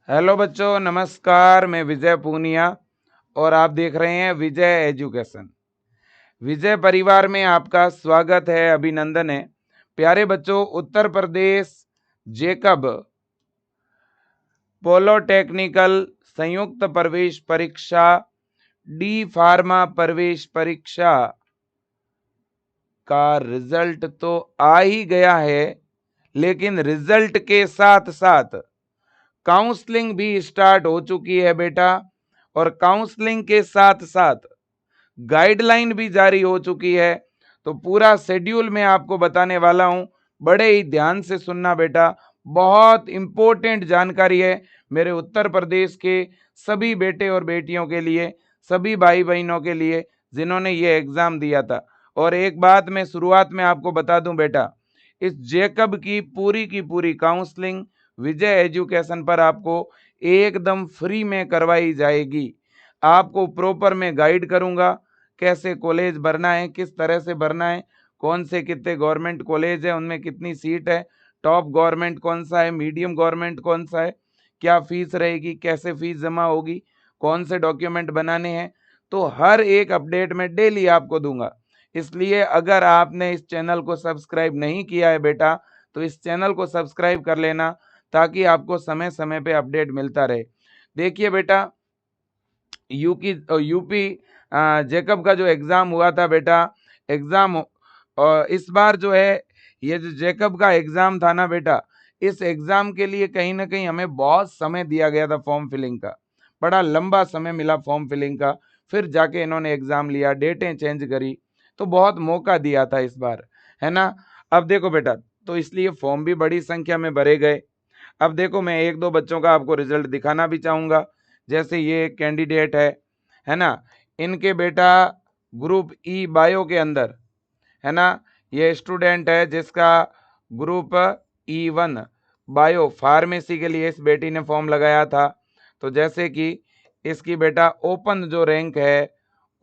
Hello बच्चों, नमस्कार। मैं विजय पूनिया और आप देख रहे हैं विजय एजुकेशन। विजय परिवार में आपका स्वागत है, अभिनंदन है। प्यारे बच्चों, उत्तर प्रदेश जेकब पॉलिटेक्निकल संयुक्त प्रवेश परीक्षा डी फार्मा प्रवेश परीक्षा का रिजल्ट तो आ ही गया है, लेकिन रिजल्ट के साथ साथ काउंसलिंग भी स्टार्ट हो चुकी है बेटा। और काउंसलिंग के साथ साथ गाइडलाइन भी जारी हो चुकी है। तो पूरा शेड्यूल मैं आपको बताने वाला हूं, बड़े ही ध्यान से सुनना बेटा। बहुत इंपॉर्टेंट जानकारी है मेरे उत्तर प्रदेश के सभी बेटे और बेटियों के लिए, सभी भाई बहनों के लिए जिन्होंने ये एग्जाम दिया था। और एक बात मैं शुरुआत में आपको बता दूं बेटा, इस जेकब की पूरी काउंसलिंग विजय एजुकेशन पर आपको एकदम फ्री में करवाई जाएगी। आपको प्रॉपर मैं गाइड करूंगा कैसे कॉलेज भरना है, किस तरह से भरना है, कौन से कितने गवर्नमेंट कॉलेज है, उनमें कितनी सीट है, टॉप गवर्नमेंट कौन सा है, मीडियम गवर्नमेंट कौन सा है, क्या फीस रहेगी, कैसे फीस जमा होगी, कौन से डॉक्यूमेंट बनाने हैं। तो हर एक अपडेट मैं डेली आपको दूंगा। इसलिए अगर आपने इस चैनल को सब्सक्राइब नहीं किया है बेटा, तो इस चैनल को सब्सक्राइब कर लेना ताकि आपको समय समय पे अपडेट मिलता रहे। देखिए बेटा, यूपी जेकब का जो एग्जाम हुआ था बेटा, एग्जाम इस बार जो है, ये जो जेकब का एग्जाम था ना बेटा, इस एग्जाम के लिए कहीं ना कहीं हमें बहुत समय दिया गया था फॉर्म फिलिंग का। बड़ा लंबा समय मिला फॉर्म फिलिंग का, फिर जाके इन्होंने एग्जाम लिया, डेटें चेंज करी, तो बहुत मौका दिया था इस बार, है ना। अब देखो बेटा, तो इसलिए फॉर्म भी बड़ी संख्या में भरे गए। अब देखो, मैं एक दो बच्चों का आपको रिजल्ट दिखाना भी चाहूंगा। जैसे ये कैंडिडेट है ना, इनके बेटा ग्रुप ई बायो के अंदर, है ना, ये स्टूडेंट है जिसका ग्रुप E1 बायो फार्मेसी के लिए इस बेटी ने फॉर्म लगाया था। तो जैसे कि इसकी बेटा ओपन जो रैंक है,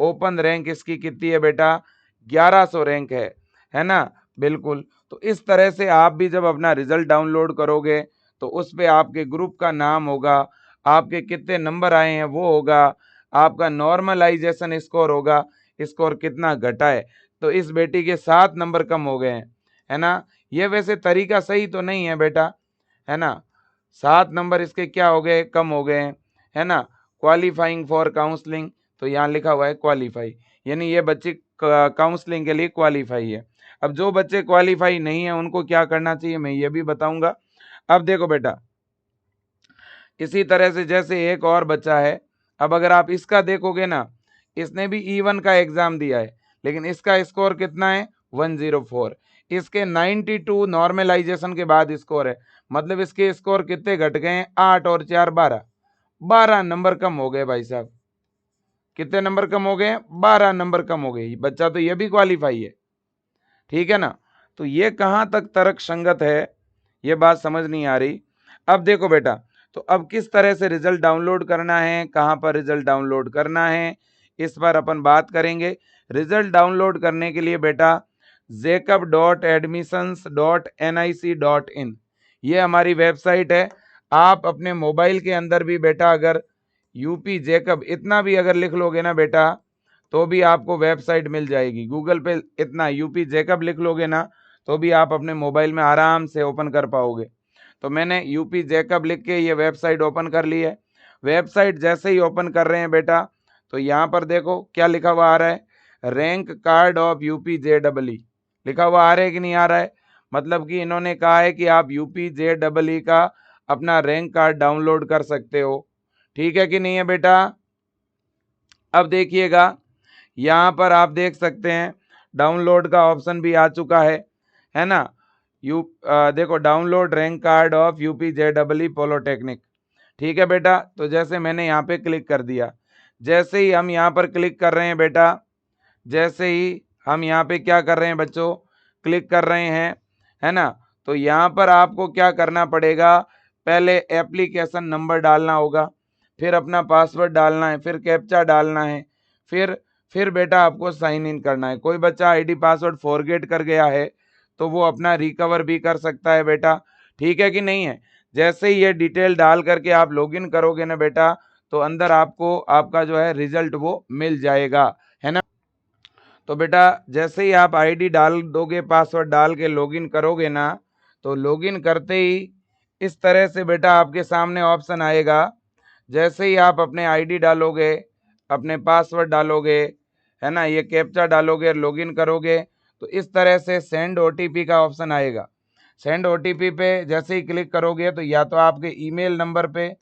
ओपन रैंक इसकी कितनी है बेटा, 1100 रैंक है ना। बिल्कुल। तो इस तरह से आप भी जब अपना रिजल्ट डाउनलोड करोगे तो उस पे आपके ग्रुप का नाम होगा, आपके कितने नंबर आए हैं वो होगा, आपका नॉर्मलाइजेशन स्कोर होगा, स्कोर कितना घटा है। तो इस बेटी के 7 नंबर कम हो गए हैं, है ना। ये वैसे तरीका सही तो नहीं है बेटा, है ना। 7 नंबर इसके क्या हो गए, कम हो गए हैं, है ना। क्वालिफाइंग फॉर काउंसलिंग, तो यहाँ लिखा हुआ है क्वालिफाई, यानी ये बच्चे काउंसलिंग के लिए क्वालिफाई है। अब जो बच्चे क्वालिफाई नहीं है उनको क्या करना चाहिए मैं ये भी बताऊंगा। अब देखो बेटा, इसी तरह से जैसे एक और बच्चा है, अब अगर आप इसका देखोगे ना, इसने भी E1 का एग्जाम दिया है, लेकिन इसका स्कोर कितना है, 104। इसके 92 नॉर्मलाइजेशन के बाद स्कोर है, मतलब इसके स्कोर कितने घट गए हैं, 8 और 4 12, 12 नंबर कम हो गए भाई साहब। कितने नंबर कम हो गए, 12 नंबर कम हो गए। बच्चा तो ये भी क्वालिफाई है, ठीक है ना। तो ये कहाँ तक तर्क संगत है, ये बात समझ नहीं आ रही। अब देखो बेटा, तो अब किस तरह से रिजल्ट डाउनलोड करना है, कहाँ पर रिजल्ट डाउनलोड करना है, इस बार अपन बात करेंगे। रिजल्ट डाउनलोड करने के लिए बेटा jacob.admissions.nic.in ये हमारी वेबसाइट है। आप अपने मोबाइल के अंदर भी बेटा अगर यूपी जेकब इतना भी अगर लिख लोगे ना बेटा, तो भी आपको वेबसाइट मिल जाएगी। गूगल पे इतना यूपी जेकब लिख लोगे ना, तो भी आप अपने मोबाइल में आराम से ओपन कर पाओगे। तो मैंने यूपी जेकब लिख के ये वेबसाइट ओपन कर ली है। वेबसाइट जैसे ही ओपन कर रहे हैं बेटा, तो यहाँ पर देखो क्या लिखा हुआ आ रहा है, rank card of UP JEE लिखा हुआ आ रहा है कि नहीं आ रहा है। मतलब कि इन्होंने कहा है कि आप यूपी JEE का अपना रैंक कार्ड डाउनलोड कर सकते हो, ठीक है कि नहीं है बेटा। अब देखिएगा, यहाँ पर आप देख सकते हैं डाउनलोड का ऑप्शन भी आ चुका है ना। देखो, download rank card of UP JEE polytechnic, ठीक है बेटा। तो जैसे मैंने यहाँ पे क्लिक कर दिया, जैसे ही हम यहाँ पर क्लिक कर रहे हैं बेटा, जैसे ही हम यहाँ पे क्या कर रहे हैं बच्चों, क्लिक कर रहे हैं, है ना। तो यहाँ पर आपको क्या करना पड़ेगा, पहले एप्लीकेशन नंबर डालना होगा, फिर अपना पासवर्ड डालना है, फिर कैप्चा डालना है, फिर बेटा आपको साइन इन करना है। कोई बच्चा आईडी पासवर्ड फॉरगेट कर गया है तो वो अपना रिकवर भी कर सकता है बेटा, ठीक है कि नहीं है। जैसे ही ये डिटेल डाल करके आप लॉगिन करोगे ना बेटा, तो अंदर आपको आपका जो है रिजल्ट वो मिल जाएगा, है ना। तो बेटा जैसे ही आप आईडी डाल दोगे, पासवर्ड डाल के लॉगिन करोगे ना, तो लॉगिन करते ही इस तरह से बेटा आपके सामने ऑप्शन आएगा। जैसे ही आप अपने आईडी डालोगे, अपने पासवर्ड डालोगे, है ना, ये कैप्चा डालोगे, लॉगिन करोगे, तो इस तरह से सेंड ओटीपी का ऑप्शन आएगा। सेंड ओटीपी पे जैसे ही क्लिक करोगे, तो या तो आपके ईमेल नंबर पे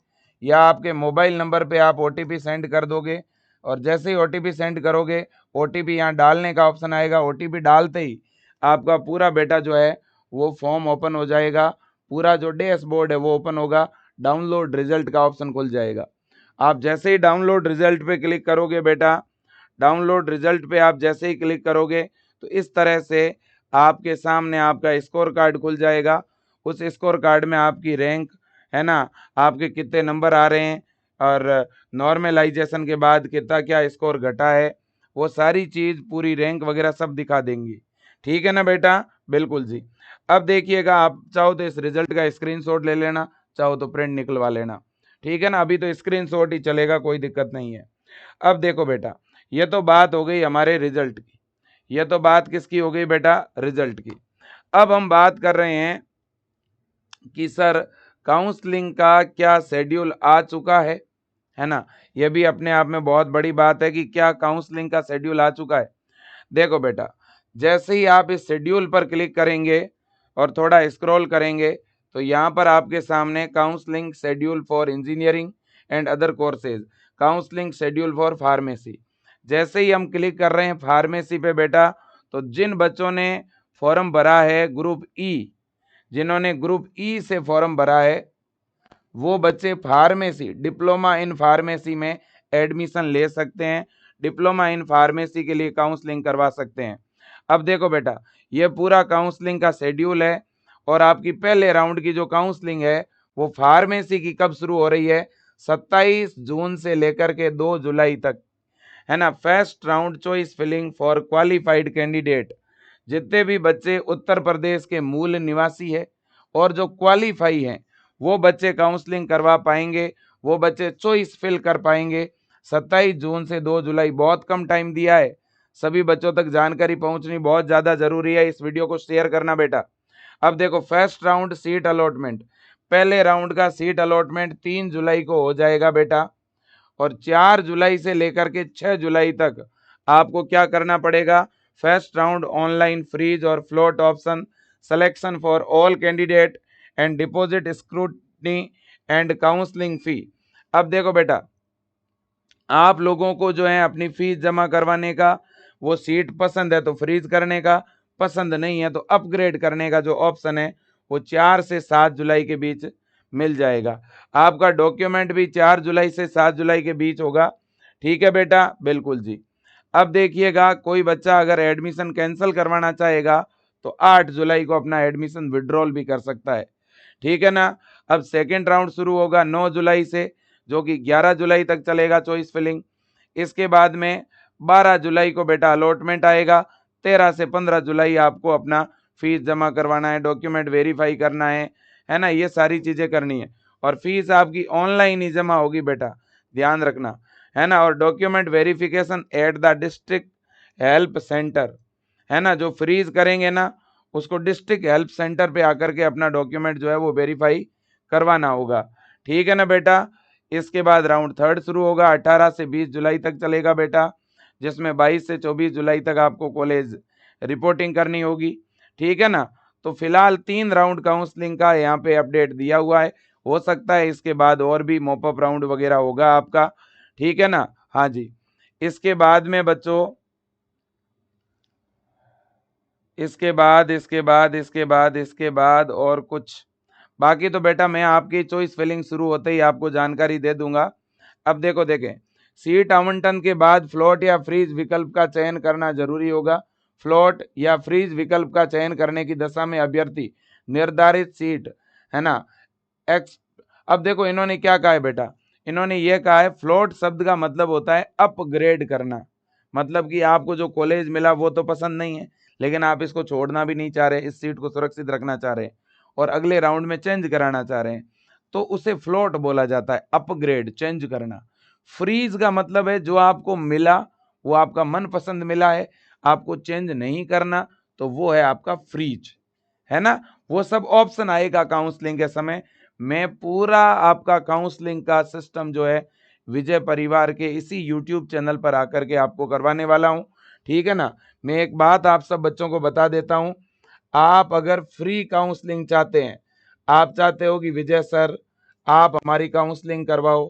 या आपके मोबाइल नंबर पे आप ओटीपी सेंड कर दोगे। और जैसे ही ओटीपी सेंड करोगे, ओटीपी यहाँ डालने का ऑप्शन आएगा। ओटीपी डालते ही आपका पूरा बेटा जो है वो फॉर्म ओपन हो जाएगा, पूरा जो डैशबोर्ड है वो ओपन होगा, डाउनलोड रिजल्ट का ऑप्शन खुल जाएगा। आप जैसे ही डाउनलोड रिजल्ट पे क्लिक करोगे बेटा, डाउनलोड रिजल्ट पे आप जैसे ही क्लिक करोगे, तो इस तरह से आपके सामने आपका स्कोर कार्ड खुल जाएगा। उस स्कोर कार्ड में आपकी रैंक, है ना, आपके कितने नंबर आ रहे हैं और नॉर्मलाइजेशन के बाद कितना क्या स्कोर घटा है, वो सारी चीज़, पूरी रैंक वगैरह सब दिखा देंगी। ठीक है ना बेटा, बिल्कुल जी। अब देखिएगा, आप चाहो तो इस रिजल्ट का स्क्रीनशॉट ले लेना, चाहो तो प्रिंट निकलवा लेना। ठीक है ना, अभी तो स्क्रीनशॉट ही चलेगा, कोई दिक्कत नहीं है। अब देखो बेटा, ये तो बात हो गई हमारे रिजल्ट की, ये तो बात किसकी हो गई बेटा, रिजल्ट की। अब हम बात कर रहे हैं कि सर काउंसलिंग का क्या शेड्यूल आ चुका है ना। ये भी अपने आप में बहुत बड़ी बात है कि क्या काउंसलिंग का शेड्यूल आ चुका है। देखो बेटा, जैसे ही आप इस शेड्यूल पर क्लिक करेंगे और थोड़ा स्क्रॉल करेंगे, तो यहाँ पर आपके सामने counselling schedule for engineering and other courses, counselling schedule for pharmacy. जैसे ही हम क्लिक कर रहे हैं फार्मेसी पे बेटा, तो जिन बच्चों ने फॉर्म भरा है ग्रुप ई, जिन्होंने ग्रुप ई से फॉर्म भरा है, वो बच्चे फार्मेसी, डिप्लोमा इन फार्मेसी में एडमिशन ले सकते हैं, डिप्लोमा इन फार्मेसी के लिए काउंसलिंग करवा सकते हैं। अब देखो बेटा, ये पूरा काउंसलिंग का शेड्यूल है और आपकी पहले राउंड की जो काउंसलिंग है वो फार्मेसी की कब शुरू हो रही है, 27 जून से लेकर के 2 जुलाई तक, है ना। First round choice filling for qualified candidate, जितने भी बच्चे उत्तर प्रदेश के मूल निवासी है और जो क्वालिफाई हैं, वो बच्चे काउंसलिंग करवा पाएंगे, वो बच्चे चॉइस फिल कर पाएंगे। 27 जून से 2 जुलाई, बहुत कम टाइम दिया है, सभी बच्चों तक जानकारी पहुंचनी बहुत ज़्यादा ज़रूरी है, इस वीडियो को शेयर करना बेटा। अब देखो, फर्स्ट राउंड सीट अलॉटमेंट, पहले राउंड का सीट अलॉटमेंट 3 जुलाई को हो जाएगा बेटा, और 4 जुलाई से लेकर के 6 जुलाई तक आपको क्या करना पड़ेगा, फर्स्ट राउंड ऑनलाइन फ्रीज और float option selection for all candidate and deposit scrutiny and counselling fee. अब देखो बेटा, आप लोगों को जो है अपनी फीस जमा करवाने का, वो सीट पसंद है तो फ्रीज करने का, पसंद नहीं है तो अपग्रेड करने का जो ऑप्शन है वो 4 से 7 जुलाई के बीच मिल जाएगा। आपका डॉक्यूमेंट भी 4 जुलाई से 7 जुलाई के बीच होगा। ठीक है बेटा, बिल्कुल जी। अब देखिएगा, कोई बच्चा अगर एडमिशन कैंसिल करवाना चाहेगा तो 8 जुलाई को अपना एडमिशन विड्रॉल भी कर सकता है। ठीक है ना। अब सेकेंड राउंड शुरू होगा 9 जुलाई से, जो कि 11 जुलाई तक चलेगा चॉइस फिलिंग। इसके बाद में 12 जुलाई को बेटा अलॉटमेंट आएगा, 13 से 15 जुलाई आपको अपना फीस जमा करवाना है, डॉक्यूमेंट वेरीफाई करना है ना, ये सारी चीज़ें करनी है। और फीस आपकी ऑनलाइन ही जमा होगी बेटा, ध्यान रखना, है ना। और document verification at the district help centre, है ना, जो फ्रीज करेंगे ना उसको डिस्ट्रिक्ट हेल्प सेंटर पे आकर के अपना डॉक्यूमेंट जो है वो वेरीफाई करवाना होगा। ठीक है ना बेटा। इसके बाद राउंड थर्ड शुरू होगा, 18 से 20 जुलाई तक चलेगा बेटा, जिसमें 22 से 24 जुलाई तक आपको कॉलेज रिपोर्टिंग करनी होगी। ठीक है ना। तो फिलहाल 3 राउंड काउंसलिंग का यहाँ पे अपडेट दिया हुआ है, हो सकता है इसके बाद और भी मॉपअप राउंड वगैरह होगा आपका। ठीक है ना, हाँ जी। इसके बाद में बच्चों, इसके बाद और कुछ बाकी तो बेटा मैं आपकी चॉइस फिलिंग शुरू होते ही आपको जानकारी दे दूंगा। अब देखो, देखें, सीट आवंटन के बाद फ्लोट या फ्रीज विकल्प का चयन करना जरूरी होगा। फ्लोट या फ्रीज विकल्प का चयन करने की दशा में अभ्यर्थी निर्धारित सीट, है ना, एक्स। अब देखो इन्होंने क्या कहा है बेटा, इन्होंने ये कहा है, फ्लोट शब्द का मतलब होता है अपग्रेड करना, मतलब कि आपको जो कॉलेज मिला वो तो पसंद नहीं है, लेकिन आप इसको छोड़ना भी नहीं चाह रहे, इस सीट को सुरक्षित रखना चाह रहे हैं और अगले राउंड में चेंज कराना चाह रहे हैं। तो उसे फ्लोट बोला जाता है, अपग्रेड, चेंज करना। फ्रीज का मतलब है जो आपको मिला वो आपका मनपसंद मिला है, आपको चेंज नहीं करना, तो वो है आपका फ्रीज, है ना। वो सब ऑप्शन आएगा काउंसलिंग के समय। मैं पूरा आपका काउंसलिंग का सिस्टम जो है विजय परिवार के इसी यूट्यूब चैनल पर आकर के आपको करवाने वाला हूं, ठीक है ना। मैं एक बात आप सब बच्चों को बता देता हूं, आप अगर फ्री काउंसलिंग चाहते हैं, आप चाहते हो कि विजय सर आप हमारी काउंसलिंग करवाओ,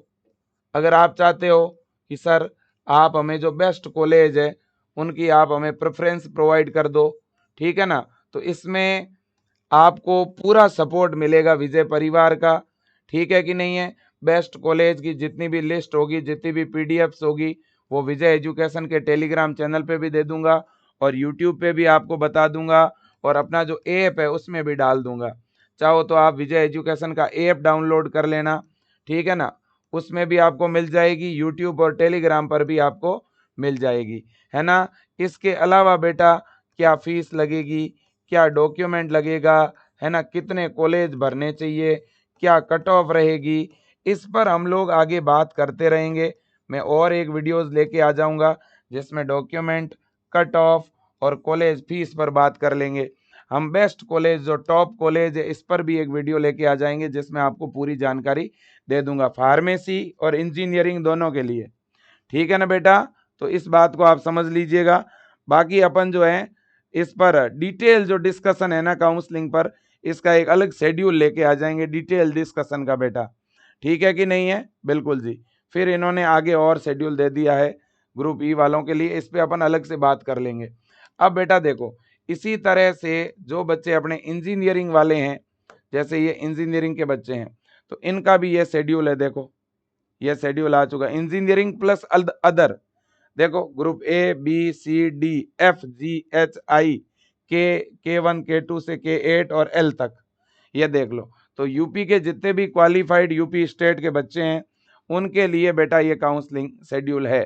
अगर आप चाहते हो कि सर आप हमें जो बेस्ट कॉलेज है उनकी आप हमें प्रेफरेंस प्रोवाइड कर दो, ठीक है ना, तो इसमें आपको पूरा सपोर्ट मिलेगा विजय परिवार का, ठीक है कि नहीं है। बेस्ट कॉलेज की जितनी भी लिस्ट होगी, जितनी भी पीडीएफ्स होगी, वो विजय एजुकेशन के टेलीग्राम चैनल पे भी दे दूंगा और यूट्यूब पे भी आपको बता दूंगा और अपना जो ऐप है उसमें भी डाल दूंगा। चाहो तो आप विजय एजुकेशन का ऐप डाउनलोड कर लेना, ठीक है ना, उसमें भी आपको मिल जाएगी, यूट्यूब और टेलीग्राम पर भी आपको मिल जाएगी, है ना। इसके अलावा बेटा क्या फीस लगेगी, क्या डॉक्यूमेंट लगेगा, है ना, कितने कॉलेज भरने चाहिए, क्या कट ऑफ रहेगी, इस पर हम लोग आगे बात करते रहेंगे। मैं और एक वीडियोस लेके आ जाऊंगा जिसमें डॉक्यूमेंट, कट ऑफ और कॉलेज फीस पर बात कर लेंगे। हम बेस्ट कॉलेज जो टॉप कॉलेज है इस पर भी एक वीडियो लेके आ जाएंगे जिसमें आपको पूरी जानकारी दे दूंगा, फार्मेसी और इंजीनियरिंग दोनों के लिए, ठीक है ना बेटा। तो इस बात को आप समझ लीजिएगा। बाकी अपन जो है इस पर डिटेल जो डिस्कशन है ना काउंसलिंग पर, इसका एक अलग शेड्यूल लेके आ जाएंगे डिटेल डिस्कशन का बेटा, ठीक है कि नहीं है। बिल्कुल जी। फिर इन्होंने आगे और शेड्यूल दे दिया है ग्रुप ई वालों के लिए, इस पे अपन अलग से बात कर लेंगे। अब बेटा देखो, इसी तरह से जो बच्चे अपने इंजीनियरिंग वाले हैं, जैसे ये इंजीनियरिंग के बच्चे हैं, तो इनका भी ये शेड्यूल है। देखो ये शेड्यूल आ चुका, इंजीनियरिंग प्लस अदर। देखो group A B C D F G H I K 1 के 2 से के 8 और एल तक, ये देख लो। तो यूपी के जितने भी क्वालिफाइड यूपी स्टेट के बच्चे हैं उनके लिए बेटा ये काउंसलिंग शेड्यूल है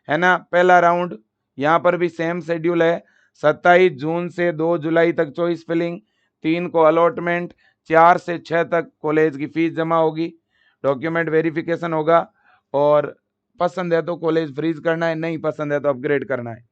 ना। पहला राउंड यहाँ पर भी सेम शेड्यूल है, 27 जून से 2 जुलाई तक चॉइस फिलिंग, 3 को अलॉटमेंट, 4 से 6 तक कॉलेज की फीस जमा होगी, डॉक्यूमेंट वेरिफिकेशन होगा और पसंद है तो कॉलेज फ्रीज करना है, नहीं पसंद है तो अपग्रेड करना है।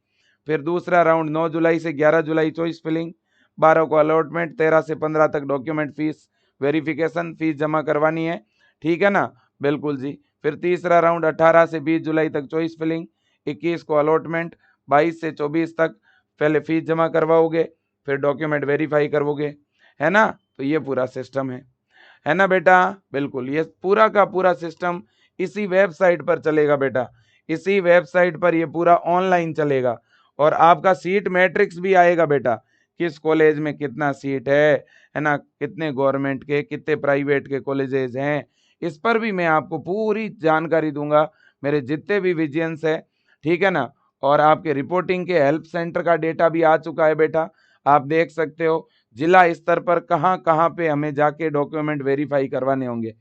फिर दूसरा राउंड 9 जुलाई से 11 जुलाई चॉइस फिलिंग, 12 को अलॉटमेंट, 13 से 15 तक डॉक्यूमेंट फीस वेरिफिकेशन, फीस जमा करवानी है, ठीक है ना। बिल्कुल जी। फिर तीसरा राउंड 18 से 20 जुलाई तक चॉइस फिलिंग, 21 को अलॉटमेंट, 22 से 24 तक पहले फीस जमा करवाओगे, फिर डॉक्यूमेंट वेरीफाई करोगे, है ना। तो ये पूरा सिस्टम है ना बेटा। बिल्कुल, ये पूरा का पूरा सिस्टम इसी वेबसाइट पर चलेगा बेटा, इसी वेबसाइट पर ये पूरा ऑनलाइन चलेगा और आपका सीट मैट्रिक्स भी आएगा बेटा, किस कॉलेज में कितना सीट है ना, कितने गवर्नमेंट के कितने प्राइवेट के कॉलेजेस हैं, इस पर भी मैं आपको पूरी जानकारी दूंगा, मेरे जितने भी विजियंस है, ठीक है ना। और आपके रिपोर्टिंग के हेल्प सेंटर का डेटा भी आ चुका है बेटा, आप देख सकते हो जिला स्तर पर कहाँ कहाँ पे हमें जाके डॉक्यूमेंट वेरीफाई करवाने होंगे,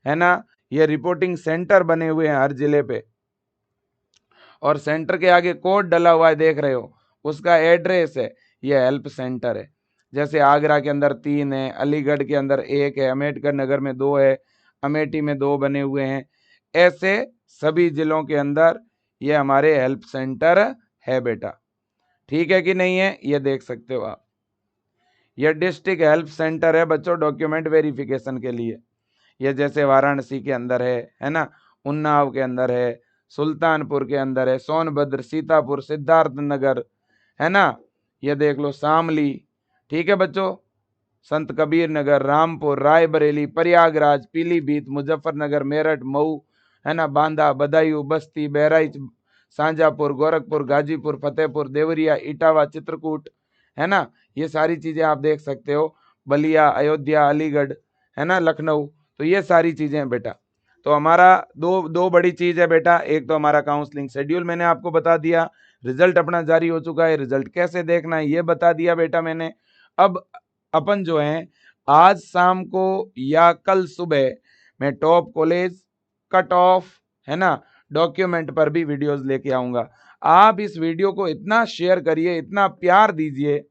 है ना। ये रिपोर्टिंग सेंटर बने हुए हैं हर जिले पे और सेंटर के आगे कोड डला हुआ है, देख रहे हो, उसका एड्रेस है, ये हेल्प सेंटर है। जैसे आगरा के अंदर 3 है, अलीगढ़ के अंदर 1 है, अम्बेडकर नगर में 2 है, अमेठी में 2 बने हुए हैं, ऐसे सभी जिलों के अंदर ये हमारे हेल्प सेंटर है बेटा, ठीक है कि नहीं है, ये देख सकते हो आप। यह डिस्ट्रिक्ट हेल्प सेंटर है बच्चों डॉक्यूमेंट वेरिफिकेशन के लिए। ये जैसे वाराणसी के अंदर है ना, उन्नाव के अंदर है, सुल्तानपुर के अंदर है, सोनभद्र, सीतापुर, सिद्धार्थ नगर, है ना। ये देख लो शामली, ठीक है बच्चों, संत कबीर नगर, रामपुर, रायबरेली, प्रयागराज, पीलीभीत, मुजफ्फरनगर, मेरठ, मऊ, है ना, बांदा, बदायूं, बस्ती, बहराइच, शाहजहांपुर, गोरखपुर, गाजीपुर, फतेहपुर, देवरिया, इटावा, चित्रकूट, है ना। ये सारी चीजें आप देख सकते हो, बलिया, अयोध्या, अलीगढ़, है ना, लखनऊ। तो ये सारी चीजें हैं बेटा। तो हमारा दो दो बड़ी चीज है बेटा, एक तो हमारा काउंसलिंग शेड्यूल मैंने आपको बता दिया, रिजल्ट अपना जारी हो चुका है, रिजल्ट कैसे देखना है ये बता दिया बेटा मैंने। अब अपन जो है आज शाम को या कल सुबह मैं टॉप कॉलेज, कट ऑफ, है ना, डॉक्यूमेंट पर भी वीडियोस लेके आऊंगा। आप इस वीडियो को इतना शेयर करिए, इतना प्यार दीजिए,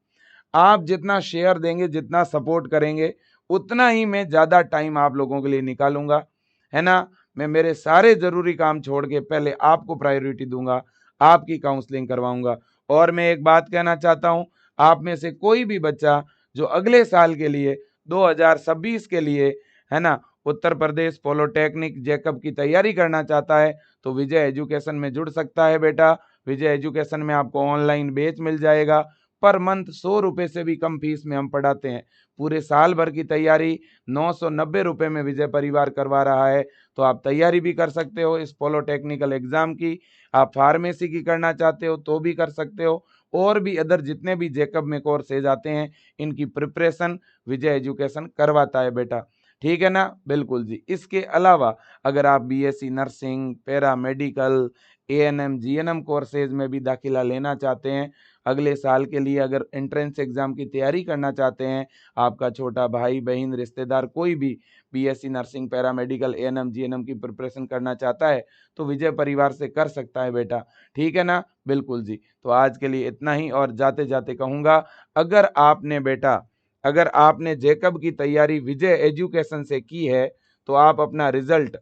आप जितना शेयर देंगे, जितना सपोर्ट करेंगे, उतना ही मैं ज़्यादा टाइम आप लोगों के लिए निकालूंगा, है ना। मैं मेरे सारे ज़रूरी काम छोड़ के पहले आपको प्रायोरिटी दूंगा, आपकी काउंसलिंग करवाऊंगा। और मैं एक बात कहना चाहता हूं, आप में से कोई भी बच्चा जो अगले साल के लिए 2026 के लिए, है ना, उत्तर प्रदेश पॉलिटेक्निक जैकब की तैयारी करना चाहता है तो विजय एजुकेशन में जुड़ सकता है बेटा। विजय एजुकेशन में आपको ऑनलाइन बैच मिल जाएगा। पर मंथ 100 रुपए से भी कम फीस में हम पढ़ाते हैं। पूरे साल भर की तैयारी 990 रुपए में विजय परिवार करवा रहा है। तो आप तैयारी भी कर सकते हो इस पॉलिटेक्निकल एग्जाम की। आप फार्मेसी की करना चाहते हो तो भी कर सकते हो। और भी अदर जितने भी जैकब में कोर्सेज आते हैं, इनकी प्रिपरेशन विजय एजुकेशन करवाता है बेटा। ठीक है ना, बिल्कुल जी। इसके अलावा अगर आप BSc nursing, para medical, ANM GNM courses में भी दाखिला लेना चाहते हैं, अगले साल के लिए अगर एंट्रेंस एग्जाम की तैयारी करना चाहते हैं, आपका छोटा भाई बहन रिश्तेदार कोई भी BSc nursing, para medical, ANM GNM की प्रिपरेशन करना चाहता है तो विजय परिवार से कर सकता है बेटा। ठीक है ना, बिल्कुल जी। तो आज के लिए इतना ही। और जाते जाते कहूँगा, अगर आपने बेटा, अगर आपने जैकब की तैयारी विजय एजुकेशन से की है तो आप अपना रिजल्ट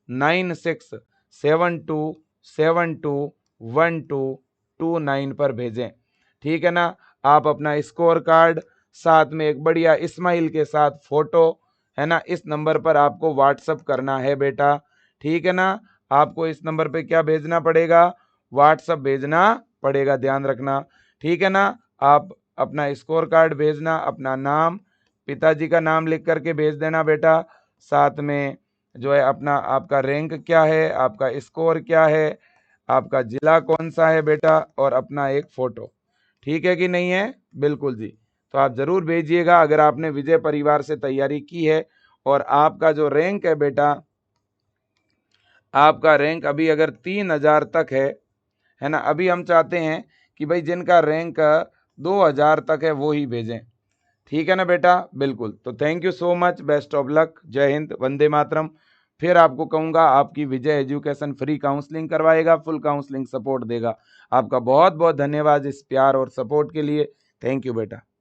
9672721229 पर भेजें। ठीक है ना। आप अपना स्कोर कार्ड साथ में एक बढ़िया इस्माइल के साथ फोटो, है ना, इस नंबर पर आपको व्हाट्सअप करना है बेटा। ठीक है ना। आपको इस नंबर पे क्या भेजना पड़ेगा, व्हाट्सअप भेजना पड़ेगा, ध्यान रखना। ठीक है ना। आप अपना स्कोर कार्ड भेजना, अपना नाम, पिताजी का नाम लिख करके भेज देना बेटा। साथ में जो है अपना, आपका रैंक क्या है, आपका स्कोर क्या है, आपका जिला कौन सा है बेटा, और अपना एक फोटो। ठीक है कि नहीं है, बिल्कुल जी। तो आप जरूर भेजिएगा अगर आपने विजय परिवार से तैयारी की है। और आपका जो रैंक है बेटा, आपका रैंक अभी अगर 3000 तक है ना, अभी हम चाहते हैं कि भाई जिनका रैंक 2000 तक है वो ही भेजें। ठीक है ना बेटा, बिल्कुल। तो thank you so much, best of luck, जय हिंद, वंदे मातरम। फिर आपको कहूँगा, आपकी विजय एजुकेशन फ्री काउंसलिंग करवाएगा, फुल काउंसलिंग सपोर्ट देगा। आपका बहुत बहुत धन्यवाद इस प्यार और सपोर्ट के लिए। थैंक यू बेटा।